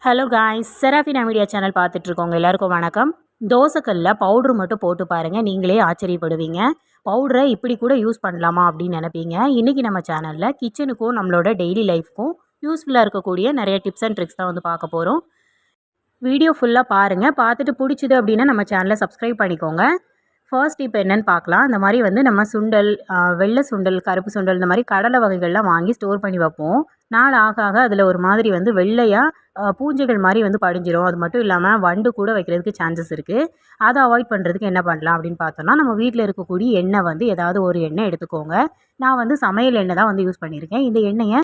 Hello guys, Serafina media channel பார்த்துட்ருக்கோங்க எல்லாருக்கும் வணக்கம். தோசைக்கல்ல பவுட்ரு மட்டும் போட்டு பாருங்கள், நீங்களே ஆச்சரியப்படுவீங்க. பவுடரை இப்படி கூட யூஸ் பண்ணலாமா அப்படின்னு நினைப்பீங்க. இன்றைக்கி நம்ம சேனலில் கிச்சனுக்கும் நம்மளோட டெய்லி லைஃப்க்கும் யூஸ்ஃபுல்லாக இருக்கக்கூடிய நிறைய டிப்ஸ் அண்ட் ட்ரிக்ஸ் தான் வந்து பார்க்க போகிறோம். வீடியோ ஃபுல்லாக பாருங்கள். பார்த்துட்டு பிடிச்சிது அப்படின்னா நம்ம சேனலை சப்ஸ்கிரைப் பண்ணிக்கோங்க. ஃபர்ஸ்ட் இப்போ என்னென்னு பார்க்கலாம். இந்த மாதிரி வந்து நம்ம சுண்டல், வெள்ளை சுண்டல், கருப்பு சுண்டல், இந்த மாதிரி கடலை வகைகள்லாம் வாங்கி ஸ்டோர் பண்ணி வைப்போம். நாள் ஆக ஆக அதில் ஒரு மாதிரி வந்து வெள்ளையாக பூஞ்சைகள் மாதிரி வந்து படிஞ்சிடும். அது மட்டும் இல்லாமல் வண்டு கூட வைக்கிறதுக்கு சான்சஸ் இருக்குது. அதை அவாய்ட் பண்ணுறதுக்கு என்ன பண்ணலாம் அப்படின்னு பார்த்தோம்னா, நம்ம வீட்டில் இருக்கக்கூடிய எண்ணெய் வந்து ஏதாவது ஒரு எண்ணெய் எடுத்துக்கோங்க. நான் வந்து சமையல் எண்ணெய் தான் வந்து யூஸ் பண்ணியிருக்கேன். இந்த எண்ணெயை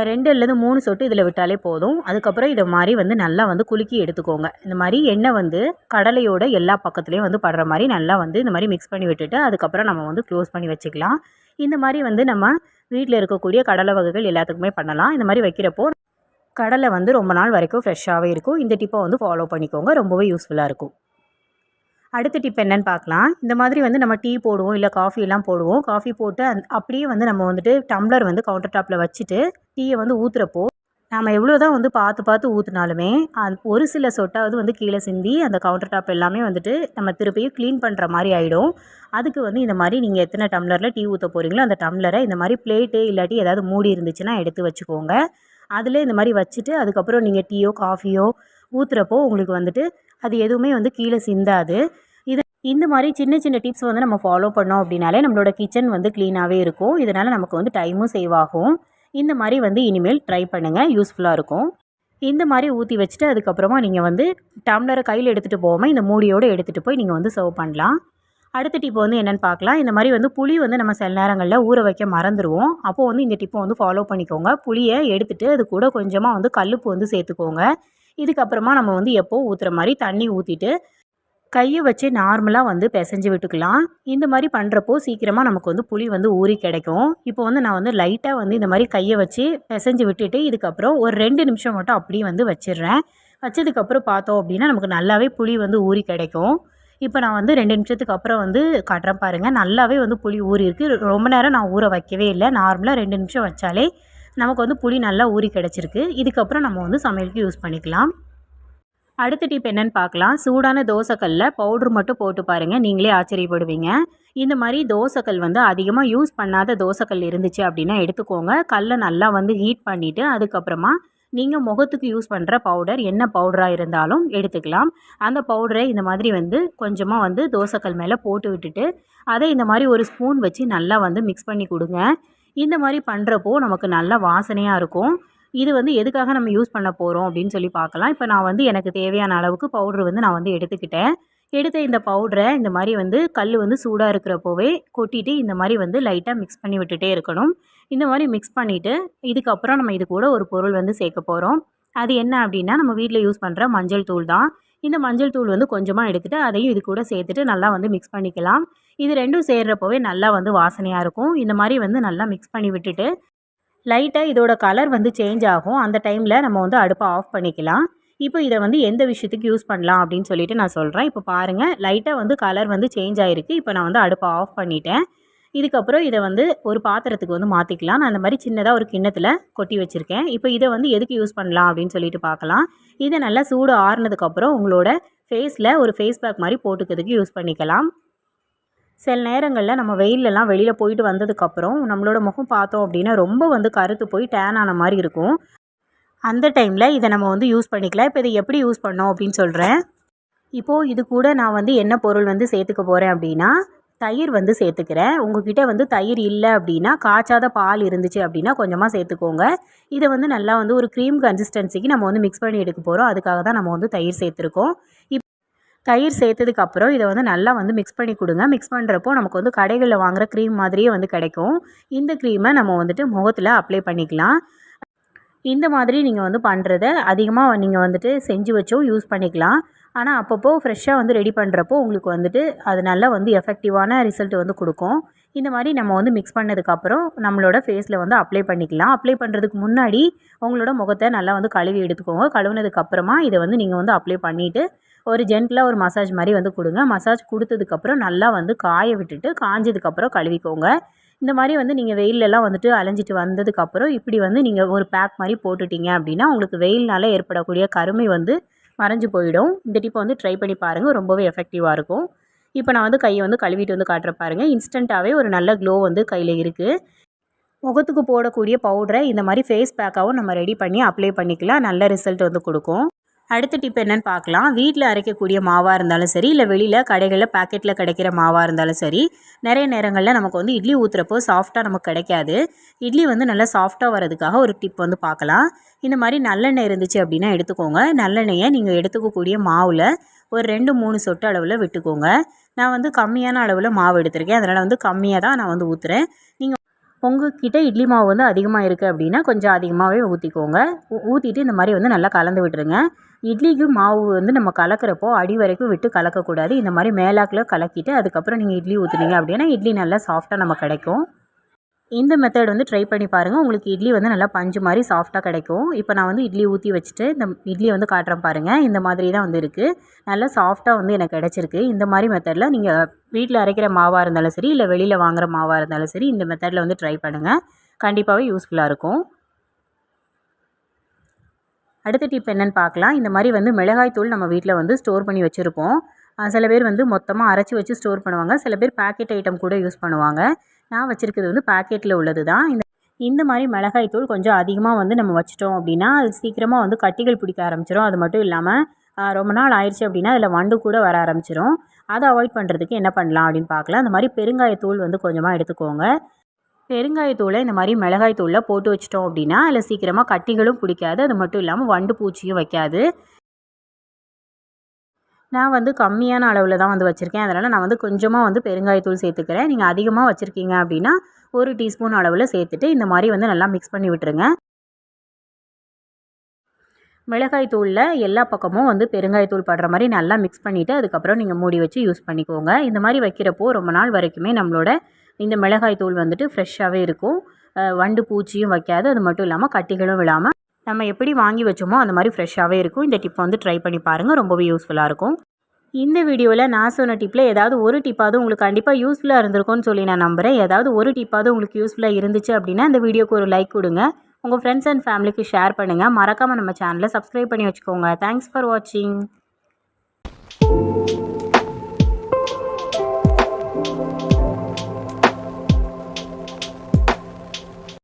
2 அல்லது 3 சொட்டு இதில் விட்டாலே போதும். அதுக்கப்புறம் இதை மாதிரி வந்து நல்லா வந்து குலுக்கி எடுத்துக்கோங்க. இந்த மாதிரி எண்ணெய் வந்து கடலையோட எல்லா பக்கத்துலேயும் வந்து படுற மாதிரி நல்லா வந்து இந்த மாதிரி மிக்ஸ் பண்ணி விட்டுட்டு அதுக்கப்புறம் நம்ம வந்து க்ளோஸ் பண்ணி வச்சுக்கலாம். இந்த மாதிரி வந்து நம்ம வீட்டில் இருக்கக்கூடிய கடலை வகைகள் எல்லாத்துக்குமே பண்ணலாம். இந்த மாதிரி வைக்கிறப்போ கடலை வந்து ரொம்ப நாள் வரைக்கும் ஃப்ரெஷ்ஷாகவே இருக்கும். இந்த டிப்பை வந்து ஃபாலோ பண்ணிக்கோங்க, ரொம்பவே யூஸ்ஃபுல்லாக இருக்கும். அடுத்த டிப் என்னென்னு பார்க்கலாம். இந்த மாதிரி வந்து நம்ம டீ போடுவோம், இல்லை காஃபியெல்லாம் போடுவோம். காஃபி போட்டு அப்படியே வந்து நம்ம வந்துட்டு டம்ளர் வந்து கவுண்டர் டாப்பில் வச்சுட்டு டீயை வந்து ஊற்றுறப்போ நம்ம எவ்வளோ தான் வந்து பார்த்து பார்த்து ஊற்றினாலுமே ஒரு சில சொட்டாவது வந்து கீழே சிந்தி அந்த கவுண்டர் டாப் எல்லாமே வந்துட்டு நம்ம திருப்பியும் க்ளீன் பண்ணுற மாதிரி ஆகிடும். அதுக்கு வந்து இந்த மாதிரி நீங்கள் எத்தனை டம்ளரில் டீ ஊற்ற போகிறீங்களோ அந்த டம்ளரை இந்த மாதிரி பிளேட்டு இல்லாட்டி ஏதாவது மூடி இருந்துச்சுன்னா எடுத்து வச்சுக்கோங்க. அதில் இந்த மாதிரி வச்சுட்டு அதுக்கப்புறம் நீங்கள் டீயோ காஃபியோ ஊற்றுறப்போ உங்களுக்கு வந்துட்டு அது எதுவுமே வந்து கீழே சிந்தாது. இந்த மாதிரி சின்ன சின்ன டிப்ஸ் வந்து நம்ம ஃபாலோ பண்ணோம் அப்படின்னாலே நம்மளோட கிச்சன் வந்து க்ளீனாகவே இருக்கும். இதனால் நமக்கு வந்து டைமும் சேவ் ஆகும். இந்த மாதிரி வந்து இனிமேல் ட்ரை பண்ணுங்கள், யூஸ்ஃபுல்லாக இருக்கும். இந்த மாதிரி ஊற்றி வச்சுட்டு அதுக்கப்புறமா நீங்கள் வந்து டம்ளரை கையில் எடுத்துகிட்டு போகாமல் இந்த மூடியோடு எடுத்துகிட்டு போய் நீங்கள் வந்து சர்வ் பண்ணலாம். அடுத்த டிப் வந்து என்னென்னு பார்க்கலாம். இந்த மாதிரி வந்து புளி வந்து நம்ம சில நேரங்களில் ஊற வைக்க மறந்துடுவோம். அப்போது வந்து இந்த டிப்பை வந்து ஃபாலோ பண்ணிக்கோங்க. புளியை எடுத்துகிட்டு அது கூட கொஞ்சமாக வந்து கல்லுப்பு வந்து சேர்த்துக்கோங்க. இதுக்கப்புறமா நம்ம வந்து எப்போது ஊற்றுற மாதிரி தண்ணி ஊற்றிட்டு கையை வச்சு நார்மலாக வந்து பிசைஞ்சு விட்டுக்கலாம். இந்த மாதிரி பண்ணுறப்போ சீக்கிரமாக நமக்கு வந்து புளி வந்து ஊறி கிடைக்கும். இப்போ வந்து நான் வந்து லைட்டாக வந்து இந்த மாதிரி கையை வச்சு பிசைஞ்சு விட்டுட்டு இதுக்கப்புறம் ஒரு 2 நிமிஷம் மட்டும் அப்படியே வந்து வச்சிடுறேன். வச்சதுக்கப்புறம் பார்த்தோம் அப்படின்னா நமக்கு நல்லாவே புளி வந்து ஊறி கிடைக்கும். இப்போ நான் வந்து 2 நிமிஷத்துக்கு அப்புறம் வந்து காட்டுறேன் பாருங்கள். நல்லாவே வந்து புளி ஊறி இருக்குது. ரொம்ப நேரம் நான் ஊற வைக்கவே இல்லை. நார்மலாக 2 நிமிஷம் வச்சாலே நமக்கு வந்து புளி நல்லா ஊறி கிடச்சிருக்கு. இதுக்கப்புறம் நம்ம வந்து சமையலுக்கு யூஸ் பண்ணிக்கலாம். அடுத்த டிப் என்னென்னு பார்க்கலாம். சூடான தோசைக்கல்ல பவுட்ரு மட்டும் போட்டு பாருங்கள், நீங்களே ஆச்சரியப்படுவீங்க. இந்த மாதிரி தோசைக்கல் வந்து அதிகமாக யூஸ் பண்ணாத தோசைக்கல் இருந்துச்சு அப்படின்னா எடுத்துக்கோங்க. கல்லை நல்லா வந்து ஹீட் பண்ணிவிட்டு அதுக்கப்புறமா நீங்கள் முகத்துக்கு யூஸ் பண்ணுற பவுடர் என்ன பவுடராக இருந்தாலும் எடுத்துக்கலாம். அந்த பவுடரை இந்த மாதிரி வந்து கொஞ்சமாக வந்து தோசைக்கல் மேலே போட்டு விட்டுட்டு அதை இந்த மாதிரி ஒரு ஸ்பூன் வச்சு நல்லா வந்து மிக்ஸ் பண்ணி கொடுங்க. இந்த மாதிரி பண்ணுறப்போ நமக்கு நல்லா வாசனையாக இருக்கும். இது வந்து எதுக்காக நம்ம யூஸ் பண்ண போகிறோம் அப்படின்னு சொல்லி பார்க்கலாம். இப்போ நான் வந்து எனக்கு தேவையான அளவுக்கு பவுட்ரு வந்து நான் வந்து எடுத்துக்கிட்டேன். எடுத்த இந்த பவுடரை இந்த மாதிரி வந்து கல் வந்து சூடாக இருக்கிறப்போவே கொட்டிட்டு இந்த மாதிரி வந்து லைட்டாக மிக்ஸ் பண்ணி விட்டுட்டே இருக்கணும். இந்த மாதிரி மிக்ஸ் பண்ணிவிட்டு இதுக்கப்புறம் நம்ம இது கூட ஒரு பொருள் வந்து சேர்க்க போகிறோம். அது என்ன அப்படின்னா நம்ம வீட்டில் யூஸ் பண்ணுற மஞ்சள் தூள் தான். இந்த மஞ்சள் தூள் வந்து கொஞ்சமாக எடுத்துகிட்டு அதையும் இது கூட சேர்த்துட்டு நல்லா வந்து மிக்ஸ் பண்ணிக்கலாம். இது ரெண்டும் சேர்றப்போவே நல்லா வந்து வாசனையாக இருக்கும். இந்த மாதிரி வந்து நல்லா மிக்ஸ் பண்ணி விட்டுட்டு லைட்டாக இதோட கலர் வந்து சேஞ்ச் ஆகும். அந்த டைமில் நம்ம வந்து அடுப்பை ஆஃப் பண்ணிக்கலாம். இப்போ இதை வந்து எந்த விஷயத்துக்கு யூஸ் பண்ணலாம் அப்படின்னு சொல்லிட்டு நான் சொல்கிறேன். இப்போ பாருங்கள், லைட்டாக வந்து கலர் வந்து சேஞ்ச் ஆகிருக்கு. இப்போ நான் வந்து அடுப்பை ஆஃப் பண்ணிட்டேன். இதுக்கப்புறம் இதை வந்து ஒரு பாத்திரத்துக்கு வந்து மாற்றிக்கலாம். நான் அந்த மாதிரி சின்னதாக ஒரு கிண்ணத்தில் கொட்டி வச்சுருக்கேன். இப்போ இதை வந்து எதுக்கு யூஸ் பண்ணலாம் அப்படின்னு சொல்லிட்டு பார்க்கலாம். இதை நல்லா சூடு ஆறுனதுக்கப்புறம் உங்களோட ஃபேஸில் ஒரு ஃபேஸ் பேக் மாதிரி போட்டுக்கிறதுக்கு யூஸ் பண்ணிக்கலாம். சில நேரங்களில் நம்ம வெயிலெலாம் வெளியில் போயிட்டு வந்ததுக்கப்புறம் நம்மளோட முகம் பார்த்தோம் அப்படின்னா ரொம்ப வந்து கருத்து போய் டேன் ஆன மாதிரி இருக்கும். அந்த டைமில் இதை நம்ம வந்து யூஸ் பண்ணிக்கலாம். இப்போ இதை எப்படி யூஸ் பண்ணோம் அப்படின்னு சொல்கிறேன். இப்போது இது கூட நான் வந்து என்ன பொருள் வந்து சேர்த்துக்க போகிறேன் அப்படின்னா தயிர் வந்து சேர்த்துக்கிறேன். உங்ககிட்ட வந்து தயிர் இல்லை அப்படின்னா காய்ச்சாத பால் இருந்துச்சு அப்படின்னா கொஞ்சமாக சேர்த்துக்கோங்க. இதை வந்து நல்லா வந்து ஒரு க்ரீம் கன்சிஸ்டன்சிக்கு நம்ம வந்து மிக்ஸ் பண்ணி எடுக்க போகிறோம். அதுக்காக தான் நம்ம வந்து தயிர் சேர்த்துருக்கோம். தயிர் சேர்த்ததுக்கப்புறம் இதை வந்து நல்லா வந்து மிக்ஸ் பண்ணி கொடுங்க. மிக்ஸ் பண்ணுறப்போ நமக்கு வந்து கடைகளில் வாங்குகிற க்ரீம் மாதிரியே வந்து கிடைக்கும். இந்த க்ரீமை நம்ம வந்துட்டு முகத்தில் அப்ளை பண்ணிக்கலாம். இந்த மாதிரி நீங்கள் வந்து பண்ணுறத அதிகமாக நீங்கள் வந்துட்டு செஞ்சு வச்சோ யூஸ் பண்ணிக்கலாம். ஆனால் அப்பப்போ ஃப்ரெஷ்ஷாக வந்து ரெடி பண்ணுறப்போ உங்களுக்கு வந்துட்டு அது நல்லா வந்து எஃபெக்டிவான ரிசல்ட் வந்து கொடுக்கும். இந்த மாதிரி நம்ம வந்து மிக்ஸ் பண்ணதுக்கப்புறம் நம்மளோட ஃபேஸில் வந்து அப்ளை பண்ணிக்கலாம். அப்ளை பண்ணுறதுக்கு முன்னாடி உங்களோட முகத்தை நல்லா வந்து கழுவி எடுத்துக்கோங்க. கழுவுனதுக்கப்புறமா இதை வந்து நீங்கள் வந்து அப்ளை பண்ணிவிட்டு ஒரு ஜென்டிலாக ஒரு மசாஜ் மாதிரி வந்து கொடுங்க. மசாஜ் கொடுத்ததுக்கப்புறம் நல்லா வந்து காய விட்டுட்டு காஞ்சதுக்கப்புறம் கழுவிக்கோங்க. இந்த மாதிரி வந்து நீங்கள் வெயிலெல்லாம் வந்துட்டு அலைஞ்சிட்டு வந்ததுக்கப்புறம் இப்படி வந்து நீங்கள் ஒரு பேக் மாதிரி போட்டுட்டீங்க அப்படின்னா உங்களுக்கு வெயில்னால ஏற்படக்கூடிய கருமை வந்து மறைஞ்சு போயிடும். இந்த டிப்பை வந்து ட்ரை பண்ணி பாருங்கள், ரொம்பவே எஃபெக்டிவாக இருக்கும். இப்போ நான் வந்து கையை வந்து கழுவிட்டு வந்து காட்டுற பாருங்கள். இன்ஸ்டண்ட்டாகவே ஒரு நல்ல க்ளோ வந்து கையில் இருக்குது. முகத்துக்கு போடக்கூடிய பவுடரை இந்த மாதிரி ஃபேஸ் பேக்காகவும் நம்ம ரெடி பண்ணி அப்ளை பண்ணிக்கலாம். நல்ல ரிசல்ட் வந்து கொடுக்கும். அடுத்த டிப் என்னென்னு பார்க்கலாம். வீட்டில் அரைக்கக்கூடிய மாவாக இருந்தாலும் சரி, இல்லை வெளியில் கடைகளில் பேக்கெட்டில் கிடைக்கிற மாவாக இருந்தாலும் சரி, நிறைய நேரங்களில் நமக்கு வந்து இட்லி ஊற்றுறப்போ சாஃப்டாக நமக்கு கிடைக்காது. இட்லி வந்து நல்லா சாஃப்டாக வரதுக்காக ஒரு டிப் வந்து பார்க்கலாம். இந்த மாதிரி நல்லெண்ணெய் இருந்துச்சு அப்படின்னா எடுத்துக்கோங்க. நல்லெண்ணெயை நீங்கள் எடுத்துக்கக்கூடிய மாவில் ஒரு 2-3 சொட்டு அளவில் விட்டுக்கோங்க. நான் வந்து கம்மியான அளவில் மாவு எடுத்திருக்கேன், அதனால் வந்து கம்மியாக தான் நான் வந்து ஊற்றுறேன். நீங்கள் உங்கள்கிட்ட இட்லி மாவு வந்து அதிகமாக இருக்குது அப்படின்னா கொஞ்சம் அதிகமாகவே ஊற்றிக்கோங்க. ஊற்றிட்டு இந்த மாதிரி வந்து நல்லா கலந்து விட்டுருங்க. இட்லிக்கு மாவு வந்து நம்ம கலக்கிறப்போ அடி வரைக்கும் விட்டு கலக்கக்கூடாது. இந்த மாதிரி மேலாக்கில் கலக்கிட்டு அதுக்கப்புறம் நீங்கள் இட்லி ஊற்றுனீங்க அப்படின்னா இட்லி நல்லா சாஃப்டாக நம்ம கிடைக்கும். இந்த மெத்தட் வந்து ட்ரை பண்ணி பாருங்கள். உங்களுக்கு இட்லி வந்து நல்லா பஞ்சு மாதிரி சாஃப்டாக கிடைக்கும். இப்போ நான் வந்து இட்லி ஊற்றி வச்சுட்டு இந்த இட்லியை வந்து காட்டுறேன் பாருங்கள். இந்த மாதிரி தான் வந்து இருக்குது. நல்லா சாஃப்டாக வந்து எனக்கு கிடச்சிருக்கு. இந்த மாதிரி மெத்தடில் நீங்கள் வீட்டில் அரைக்கிற மாவாக இருந்தாலும் சரி, இல்லை வெளியில் வாங்குகிற மாவாக இருந்தாலும் சரி, இந்த மெத்தடில் வந்து ட்ரை பண்ணுங்கள். கண்டிப்பாகவே யூஸ்ஃபுல்லாக இருக்கும். அடுத்த டிப் என்னென்னு பார்க்கலாம். இந்த மாதிரி வந்து மிளகாய் தூள் நம்ம வீட்டில் வந்து ஸ்டோர் பண்ணி வச்சுருப்போம். சில பேர் வந்து மொத்தமாக அரைச்சி வச்சு ஸ்டோர் பண்ணுவாங்க. சில பேர் பேக்கெட் ஐட்டம் கூட யூஸ் பண்ணுவாங்க. நான் வச்சுருக்கிறது வந்து பேக்கெட்டில் உள்ளது தான். இந்த மாதிரி மிளகாய் தூள் கொஞ்சம் அதிகமாக வந்து நம்ம வச்சிட்டோம் அப்படின்னா அது சீக்கிரமாக வந்து கட்டிகள் பிடிக்க ஆரம்பிச்சிடும். அது மட்டும் இல்லாமல் ரொம்ப நாள் ஆயிடுச்சு அப்படின்னா அதில் வண்டு கூட வர ஆரம்பிச்சிடும். அதை அவாய்ட் பண்ணுறதுக்கு என்ன பண்ணலாம் அப்படின்னு பார்க்கலாம். அந்த மாதிரி பெருங்காயத்தூள் வந்து கொஞ்சமாக எடுத்துக்கோங்க. பெருங்காயத்தூளை இந்த மாதிரி மிளகாய் தூளில் போட்டு வச்சிட்டோம் அப்படின்னா அதில் சீக்கிரமாக கட்டிகளும் பிடிக்காது. அது மட்டும் இல்லாமல் வண்டு பூச்சியும் வைக்காது. நான் வந்து கம்மியான அளவில் தான் வந்து வச்சுருக்கேன். அதனால் நான் வந்து கொஞ்சமாக வந்து பெருங்காயத்தூள் சேர்த்துக்கிறேன். நீங்கள் அதிகமாக வச்சுருக்கீங்க அப்படின்னா 1 டீஸ்பூன் அளவில் சேர்த்துட்டு இந்த மாதிரி வந்து நல்லா மிக்ஸ் பண்ணி விட்டுருங்க. மிளகாய் தூளில் எல்லா பக்கமும் வந்து பெருங்காயத்தூள் படுற மாதிரி நல்லா மிக்ஸ் பண்ணிவிட்டு அதுக்கப்புறம் நீங்கள் மூடி வச்சு யூஸ் பண்ணிக்கோங்க. இந்த மாதிரி வைக்கிறப்போ ரொம்ப நாள் வரைக்குமே நம்மளோட இந்த மிளகாய் தூள் வந்துட்டு ஃப்ரெஷ்ஷாகவே இருக்கும். வண்டு பூச்சியும் வைக்காது. அது மட்டும் இல்லாமல் கட்டிகளும் விழாமல் நம்ம எப்படி வாங்கி வச்சோமோ அந்த மாதிரி ஃப்ரெஷ்ஷாகவே இருக்கும். இந்த டிப்பை வந்து ட்ரை பண்ணி பாருங்கள், ரொம்பவே யூஸ்ஃபுல்லாக இருக்கும். இந்த வீடியோவில் நான் சொன்ன டிப்பில் ஏதாவது ஒரு டிப்பாவது உங்களுக்கு கண்டிப்பாக யூஸ்ஃபுல்லாக இருந்திருக்கும்னு சொல்லி நான் நம்புகிறேன். ஏதாவது ஒரு டிப்பாவது உங்களுக்கு யூஸ்ஃபுல்லாக இருந்துச்சு அப்படின்னா இந்த வீடியோக்கு ஒரு லைக் கொடுங்க. உங்கள் ஃப்ரெண்ட்ஸ் அண்ட் ஃபேமிலிக்கு ஷேர் பண்ணுங்கள். மறக்காமல் நம்ம சேனலை சப்ஸ்கிரைப் பண்ணி வச்சுக்கோங்க. தேங்க்ஸ் ஃபார் வாட்சிங்.